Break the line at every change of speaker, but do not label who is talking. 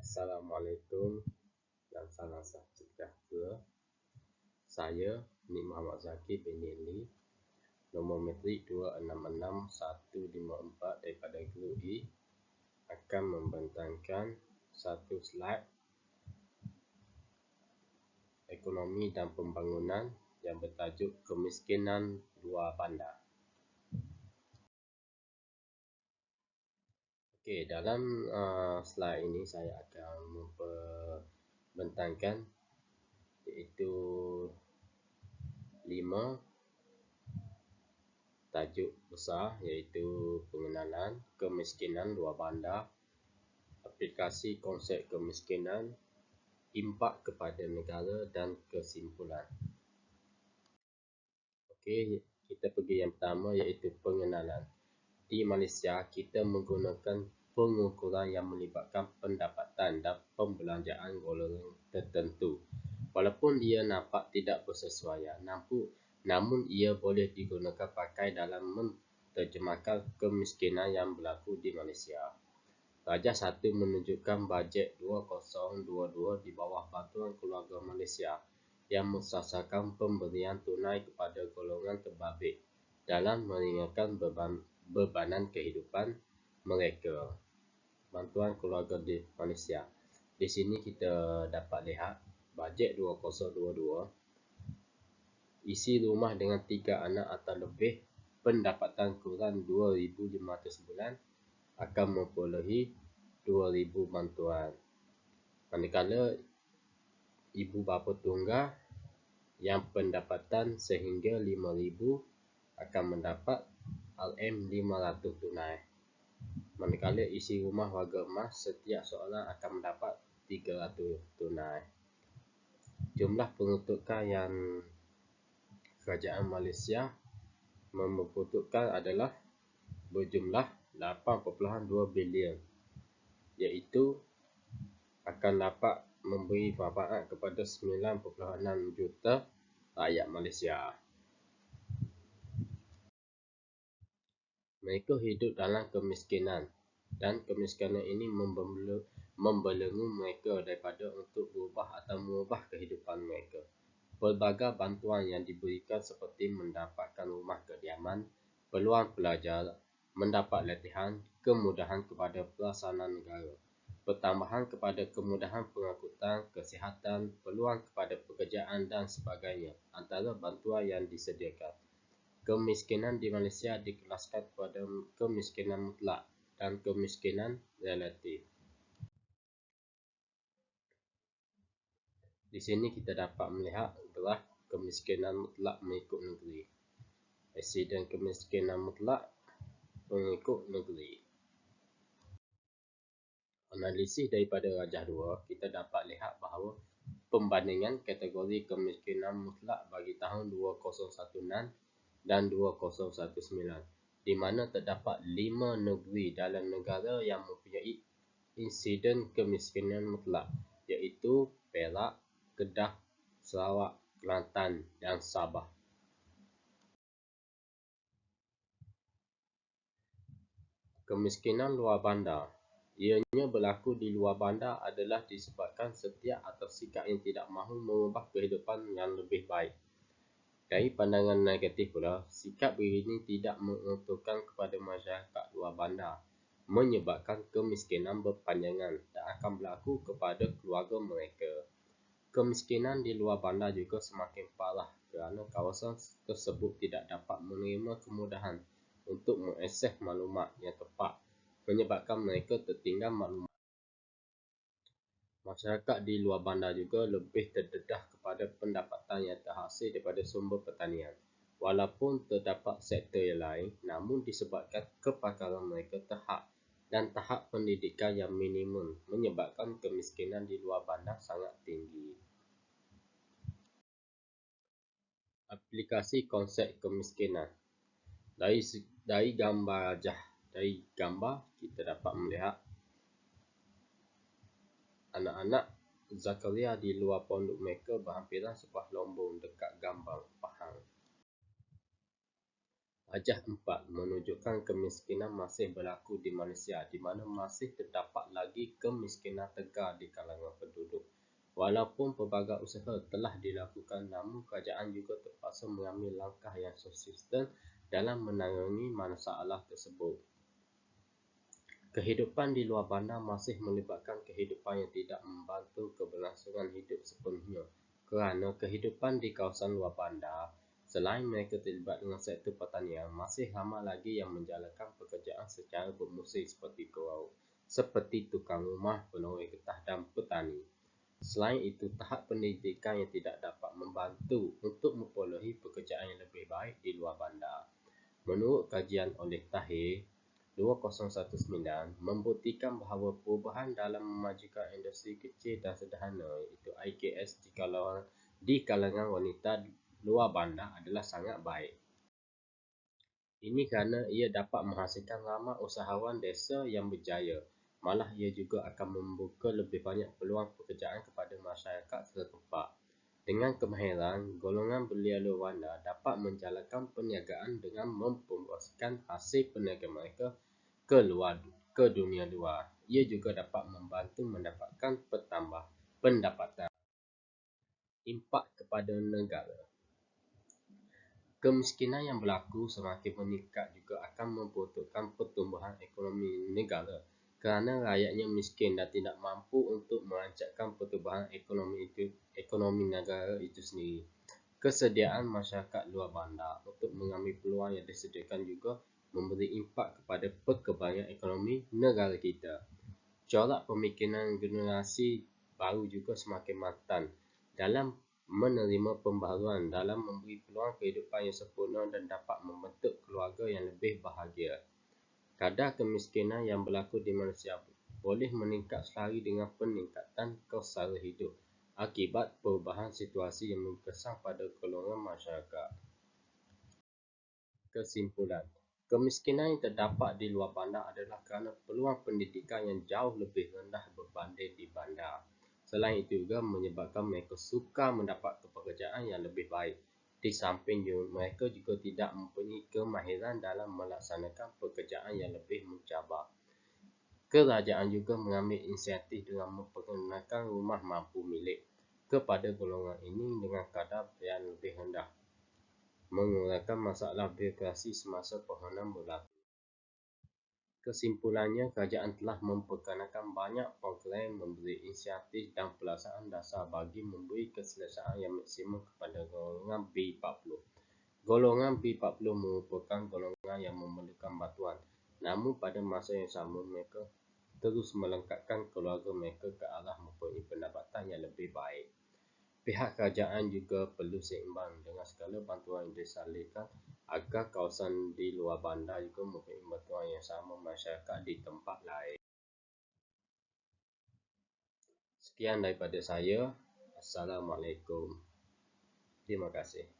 Assalamualaikum dan salam sejahtera. Saya Nik Muhammad Zaki bin Nili, nombor metrik 266154 daripada Guru E, akan membentangkan satu slide ekonomi dan pembangunan yang bertajuk kemiskinan luar bandar. Okey, dalam slide ini saya akan membentangkan iaitu 5 tajuk besar, iaitu pengenalan kemiskinan luar bandar, aplikasi konsep kemiskinan, impak kepada negara dan kesimpulan. Okey, kita pergi yang pertama iaitu pengenalan. Di Malaysia, kita menggunakan pengukuran yang melibatkan pendapatan dan pembelanjaan golongan tertentu. Walaupun ia nampak tidak bersesuaian, namun ia boleh digunakan pakai dalam menterjemahkan kemiskinan yang berlaku di Malaysia. Rajah 1 menunjukkan bajet 2022 di bawah Bantuan Keluarga Malaysia yang mensasarkan pemberian tunai kepada golongan terbabit dalam meringankan bebanan kehidupan mereka. Bantuan Keluarga di Malaysia. Di sini kita dapat lihat bajet 2022, isi rumah dengan 3 anak atau lebih, pendapatan kurang 2,500 sebulan akan memperolehi 2,000 bantuan. Manakala ibu bapa tunggal yang pendapatan sehingga 5,000 akan mendapat RM500 tunai. Manakala isi rumah warga emas, setiap seorang akan mendapat 300 tunai. Jumlah peruntukan yang Kerajaan Malaysia memperuntukkan adalah berjumlah 8.2 bilion, iaitu akan dapat memberi manfaat kepada 9.6 juta rakyat Malaysia. Mereka hidup dalam kemiskinan dan kemiskinan ini membelenggu mereka daripada untuk berubah atau mengubah kehidupan mereka. Pelbagai bantuan yang diberikan seperti mendapatkan rumah kediaman, peluang pelajar, mendapat latihan, kemudahan kepada pelaksanaan negara, pertambahan kepada kemudahan pengangkutan, kesihatan, peluang kepada pekerjaan dan sebagainya antara bantuan yang disediakan. Kemiskinan di Malaysia dikelaskan kepada kemiskinan mutlak dan kemiskinan relatif. Di sini kita dapat melihat graf kemiskinan mutlak mengikut negeri. Eksiden kemiskinan mutlak mengikut negeri. Analisis daripada rajah 2, kita dapat lihat bahawa pembandingan kategori kemiskinan mutlak bagi tahun 2016 dan 2019, di mana terdapat 5 negeri dalam negara yang mempunyai insiden kemiskinan mutlak, iaitu Perak, Kedah, Sarawak, Kelantan dan Sabah. Kemiskinan luar bandar. Ianya berlaku di luar bandar adalah disebabkan setiap atau sikap yang tidak mahu mengubah kehidupan yang lebih baik. Dari pandangan negatif pula, sikap begini tidak menguntungkan kepada masyarakat luar bandar, menyebabkan kemiskinan berpanjangan dan akan berlaku kepada keluarga mereka. Kemiskinan di luar bandar juga semakin parah kerana kawasan tersebut tidak dapat menerima kemudahan untuk mengakses maklumat yang tepat, menyebabkan mereka tertinggal maklumat. Masyarakat di luar bandar juga lebih terdedah kepada pendapatan yang terhasil daripada sumber pertanian. Walaupun terdapat sektor yang lain, namun disebabkan kepakaran mereka terhad dan tahap pendidikan yang minimum, menyebabkan kemiskinan di luar bandar sangat tinggi. Aplikasi konsep kemiskinan. Dari gambar rajah, dari gambar kita dapat melihat anak-anak Zakaria di luar pondok mereka berhampiran sebuah lombong dekat Gambang, Pahang. Wajah 4 menunjukkan kemiskinan masih berlaku di Malaysia, di mana masih terdapat lagi kemiskinan tegar di kalangan penduduk. Walaupun pelbagai usaha telah dilakukan, namun kerajaan juga terpaksa mengambil langkah yang konsisten dalam menangani masalah tersebut. Kehidupan di luar bandar masih melibatkan kehidupan yang tidak membantu keberlangsungan hidup sepenuhnya, kerana kehidupan di kawasan luar bandar, selain mereka terlibat dengan sektor pertanian, masih ramai lagi yang menjalankan pekerjaan secara bermusim seperti tukang rumah, pegawai getah dan petani. Selain itu, tahap pendidikan yang tidak dapat membantu untuk memperolehi pekerjaan yang lebih baik di luar bandar. Menurut kajian oleh Tahir 2019 membuktikan bahawa perubahan dalam memajukan industri kecil dan sederhana iaitu IKS di kalangan wanita luar bandar adalah sangat baik. Ini kerana ia dapat menghasilkan ramai usahawan desa yang berjaya. Malah ia juga akan membuka lebih banyak peluang pekerjaan kepada masyarakat setempat. Dengan kemahiran, golongan belia luar bandar dapat menjalankan perniagaan dengan mempromosikan hasil perniagaan mereka ke dunia luar. Ia juga dapat membantu mendapatkan pendapatan. Impak kepada negara. Kemiskinan yang berlaku semakin meningkat juga akan memperuntukkan pertumbuhan ekonomi negara kerana rakyatnya miskin dan tidak mampu untuk merancangkan pertumbuhan ekonomi negara itu sendiri. Kesediaan masyarakat luar bandar untuk mengambil peluang yang disediakan juga memberi impak kepada perkembangan ekonomi negara kita. Corak pemikiran generasi baru juga semakin matang dalam menerima pembaharuan, dalam memberi peluang kehidupan yang sempurna dan dapat membentuk keluarga yang lebih bahagia. Kadar kemiskinan yang berlaku di Malaysia boleh meningkat selari dengan peningkatan kos sara hidup akibat perubahan situasi yang mengesan pada golongan masyarakat. Kesimpulan, kemiskinan yang terdapat di luar bandar adalah kerana peluang pendidikan yang jauh lebih rendah berbanding di bandar. Selain itu juga menyebabkan mereka sukar mendapat pekerjaan yang lebih baik. Di samping mereka juga tidak mempunyai kemahiran dalam melaksanakan pekerjaan yang lebih mencabar. Kerajaan juga mengambil inisiatif dengan memperkenalkan rumah mampu milik kepada golongan ini dengan kadar yang lebih rendah, mengurangkan masalah birokrasi semasa permohonan berlaku. Kesimpulannya, kerajaan telah memperkenalkan banyak program, memberi inisiatif dan pelaksanaan dasar bagi memberi keselesaan yang maksimum kepada golongan B40. Golongan B40 merupakan golongan yang memerlukan bantuan, namun pada masa yang sama mereka terus melengkapkan keluarga mereka ke arah mempunyai pendapatan yang lebih baik. Pihak kerajaan juga perlu seimbang dengan segala bantuan yang disalurkan agar kawasan di luar bandar juga mempunyai bantuan yang sama masyarakat di tempat lain. Sekian daripada saya. Assalamualaikum. Terima kasih.